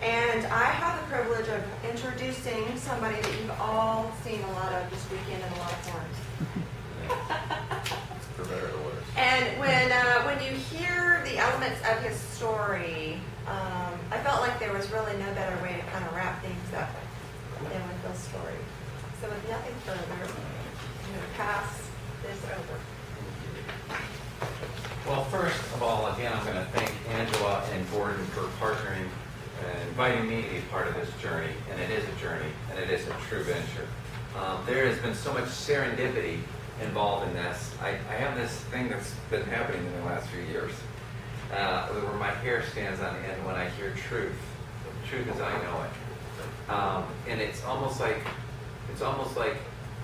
And I have the privilege of introducing somebody that you've all seen a lot of this weekend in a lot of forms. For better or worse. And when you hear the elements of his story, I felt like there was really no better way to kind of wrap things up than with Bill's story. So with nothing further, I'm going to pass this over. Well, first of all, again, I'm going to thank Angela and Gordon for partnering and inviting me to be part of this journey. And it is a journey, and it is a true venture. There has been so much serendipity involved in this. I have this thing that's been happening in the last few years, where my hair stands on end when I hear truth. Truth as I know it. And it's almost like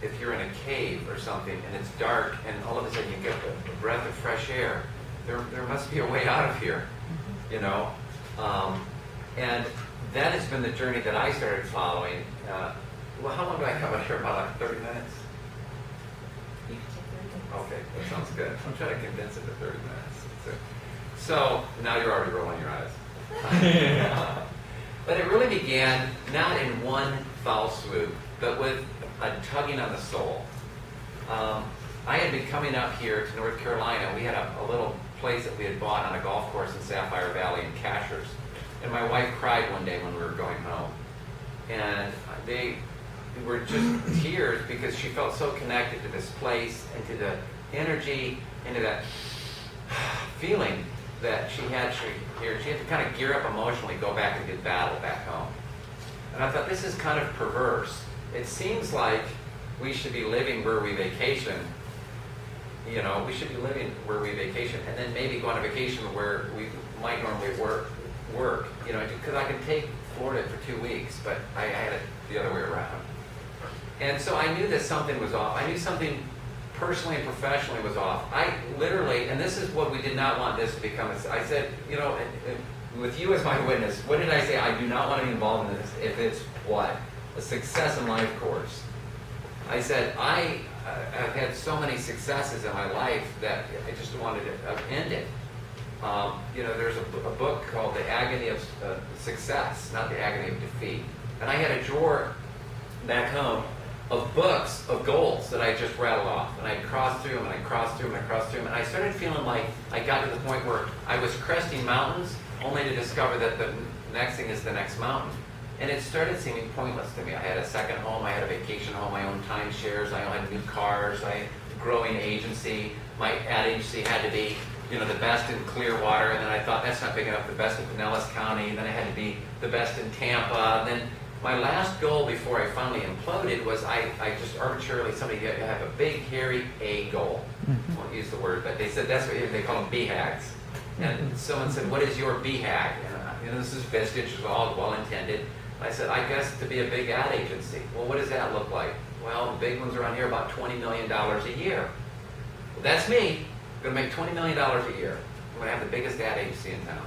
if you're in a cave or something and it's dark and all of a sudden you get a breath of fresh air. There must be a way out of here, you know. And that has been the journey that I started following. Well, how long do I have out here? About like 30 minutes? Okay, that sounds good. I'm trying to condense it to 30 minutes. So now you're already rolling your eyes. But it really began not in one foul swoop, but with a tugging on the soul. I had been coming up here to North Carolina. We had a little place that we had bought on a golf course in Sapphire Valley in Cashers. And my wife cried one day when we were going home. And they were just tears because she felt so connected to this place and to the energy and to that feeling that she had here. She had to kind of gear up emotionally, go back and do battle back home. And I thought, this is kind of perverse. It seems like we should be living where we vacation. You know, we should be living where we vacation and then maybe go on a vacation where we might normally work. You know, because I can take Florida for 2 weeks, but I had it the other way around. And so I knew that something was off. I knew something personally and professionally was off. I literally, and this is what we did not want this to become. I said, you know, with you as my witness, what did I say? I do not want to be involved in this if it's what? A success in life course. I said, I've had so many successes in my life that I just wanted to end it. You know, there's a book called The Agony of Success, not The Agony of Defeat. And I had a drawer back home of books of goals that I just rattled off. And I crossed through them, and I crossed through them, and I crossed through them. And I started feeling like I got to the point where I was cresting mountains only to discover that the next thing is the next mountain. And it started seeming pointless to me. I had a second home, I had a vacation home, my own timeshares, I had new cars, I had a growing agency. My ad agency had to be, you know, the best in Clearwater, and then I thought that's not big enough, the best in Pinellas County, and then I had to be the best in Tampa. And then my last goal before I finally imploded was I just arbitrarily, somebody had to have a big, hairy A goal. I won't use the word, but they said that's what they call them BHAGs. And someone said, what is your BHAG? And you know, this is vestige, it was all well-intended. I said, I guess to be a big ad agency. Well, what does that look like? Well, the big ones around here about $20 million a year. Well, that's me. I'm going to make $20 million a year. I'm going to have the biggest ad agency in town.